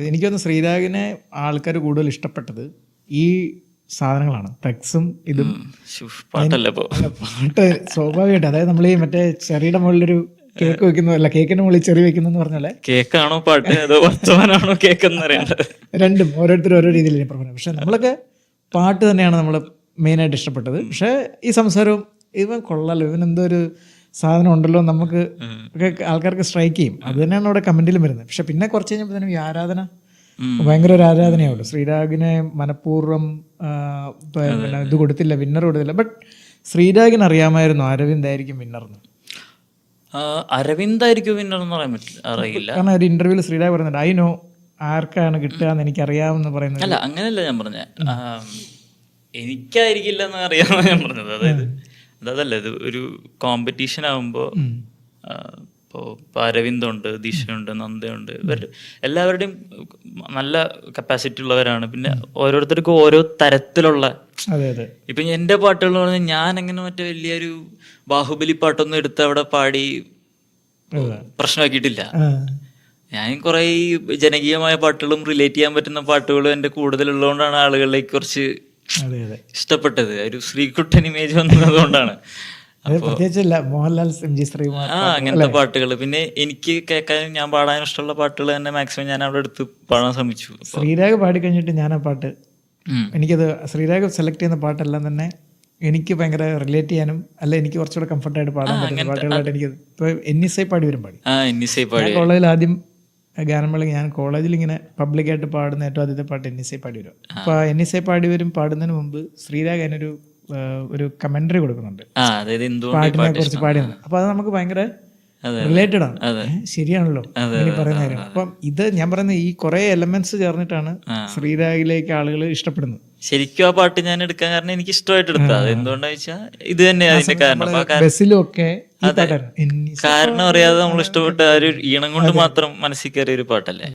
എനിക്കൊന്ന് ശ്രീരാഗിനെ ആൾക്കാർ കൂടുതൽ ഇഷ്ടപ്പെട്ടത് ഈ സാധനങ്ങളാണ്, ഫ്ലെക്സും ഇതും. പാട്ടല്ലേ ഇപ്പൊ? അല്ല, പാട്ട് സ്വാഭാവികമായിട്ട്, അതായത് നമ്മൾ ഈ മറ്റേ ചെറിയുടെ മുകളിലൊരു കേക്ക് വെക്കുന്നതല്ല, കേക്കിന്റെ മുകളിൽ ചെറി വെക്കുന്നു പറഞ്ഞാല് കേക്കാണോ പാട്ട് അതോ വർത്തമാനാണോ കേക്ക് എന്ന് അറിയേണ്ടത്? രണ്ടും ഓരോരുത്തരും ഓരോ രീതിയിൽ പറഞ്ഞു. പക്ഷെ നമ്മളൊക്കെ പാട്ട് തന്നെയാണ് നമ്മൾ മെയിനായിട്ട് ഇഷ്ടപ്പെട്ടത്. പക്ഷെ ഈ സംസാരവും ഇവൻ കൊള്ളാലോ, ഇവൻ എന്തോ ഒരു സാധനം ഉണ്ടല്ലോ നമുക്ക് ഒക്കെ ആൾക്കാർക്ക് സ്ട്രൈക്ക് ചെയ്യും. അത് തന്നെയാണ് അവിടെ കമന്റിലും വരുന്നത്. പക്ഷെ പിന്നെ കുറച്ച് കഴിഞ്ഞപ്പോൾ ഈ ആരാധന ഭയങ്കര ഒരു ആരാധനയാവുള്ളൂ. ശ്രീരാഗിനെ മനഃപൂർവ്വം പിന്നെ ഇത് കൊടുത്തില്ല, വിന്നർ കൊടുത്തില്ല. ബട്ട് ശ്രീരാഗിന് അറിയാമായിരുന്നു അരവിന്ദ് ആയിരിക്കും വിന്നർന്ന്. അരവിന്ദ് ആയിരിക്കും വിന്നർ എന്ന് പറയാൻ പറ്റില്ല, അറിയില്ല. കാരണം ഒരു ഇന്റർവ്യൂവിൽ ശ്രീരാഗ് പറയുന്നുണ്ട്, ഐ നോ ആർക്കാണ് കിട്ടുക എന്ന് എനിക്കറിയാമെന്ന് പറയുന്നത്. അല്ല, അങ്ങനെയല്ല ഞാൻ പറഞ്ഞ, എനിക്കായിരിക്കില്ല എന്ന് അറിയാമെന്ന് ഞാൻ പറഞ്ഞത്. അതായത് അതല്ല, ഇത് ഒരു കോമ്പറ്റീഷൻ ആകുമ്പോൾ ഇപ്പോൾ അരവിന്ദുണ്ട്, ദിശയുണ്ട്, നന്ദയുണ്ട്, ഇവർ എല്ലാവരുടെയും നല്ല കപ്പാസിറ്റി ഉള്ളവരാണ്. പിന്നെ ഓരോരുത്തർക്കും ഓരോ തരത്തിലുള്ള, ഇപ്പൊ എന്റെ പാട്ടുകൾ പറഞ്ഞാൽ ഞാൻ അങ്ങനെ മറ്റേ വലിയൊരു ബാഹുബലി പാട്ടൊന്നും എടുത്ത് അവിടെ പാടി പ്രശ്നമാക്കിയിട്ടില്ല. ഞാൻ കുറെ ഈ ജനകീയമായ പാട്ടുകളും റിലേറ്റ് ചെയ്യാൻ പറ്റുന്ന പാട്ടുകളും എന്റെ കൂടുതലുള്ളതുകൊണ്ടാണ് ആളുകളിലേക്ക് കുറച്ച് ഇഷ്ടപ്പെട്ടത്. ഒരു ശ്രീകുട്ടൻ ഇമേജ് വന്നതുകൊണ്ടാണ്. മോഹൻലാൽ, അങ്ങനത്തെ പാട്ടുകൾ. പിന്നെ എനിക്ക് കേൾക്കാനും ഞാൻ പാടാനും ഇഷ്ടമുള്ള പാട്ടുകൾ തന്നെ മാക്സിമം ഞാൻ അവിടെ എടുത്ത് പാടാൻ ശ്രമിച്ചു. ശ്രീരാഗ് പാടിക്കഴിഞ്ഞിട്ട് ഞാൻ ആ പാട്ട്, എനിക്കത് ശ്രീരാഗ് സെലക്ട് ചെയ്യുന്ന പാട്ടെല്ലാം തന്നെ എനിക്ക് ഭയങ്കര റിലേറ്റ് ചെയ്യാനും അല്ല എനിക്ക് കുറച്ചുകൂടെ കംഫർട്ടായിട്ട് പാടാൻ പറ്റുന്ന പാട്ടുകളായിട്ട് എനിക്ക്. ഇപ്പൊ NSI പാടി വരും പാടി കോളേജിൽ ആദ്യം ഗാനമേള, ഞാൻ കോളേജിൽ ഇങ്ങനെ പബ്ലിക്കായിട്ട് പാടുന്ന ഏറ്റവും ആദ്യത്തെ പാട്ട് NSI പാടി വരും. അപ്പൊ NSI പാടി വരും പാടുന്നതിന് മുമ്പ് ശ്രീരാഗ് അതിനൊരു ഒരു കമന്ററി കൊടുക്കുന്നുണ്ട് പാട്ടിനെ കുറിച്ച് പാടിയത്. അപ്പൊ അത് നമുക്ക് ഭയങ്കര റിലേറ്റഡ് ആണ്. ശരിയാണല്ലോ ഇനി പറയുന്ന കാര്യം. അപ്പം ഇത് ഞാൻ പറയുന്ന ഈ കുറെ എലമെന്റ്സ് ചേർന്നിട്ടാണ് ശ്രീരാഗിലേക്ക് ആളുകൾ ഇഷ്ടപ്പെടുന്നത്. ശരിക്കും ആ പാട്ട് ഞാൻ എടുക്കാൻ കാരണം എനിക്ക് ഇഷ്ടമായിട്ട് എടുത്തത്. എന്തുകൊണ്ടാ വെച്ചാൽ ഇത് തന്നെയാണ് അതിന്റെ കാരണം. ബസ്സിലും ഒക്കെ കാരണം അറിയാതെ നമ്മൾ ഇഷ്ടപ്പെട്ട ഒരു ഈണം കൊണ്ട് മാത്രം മനസ്സിൽ കയറിയ ഒരു പാട്ടല്ലേ.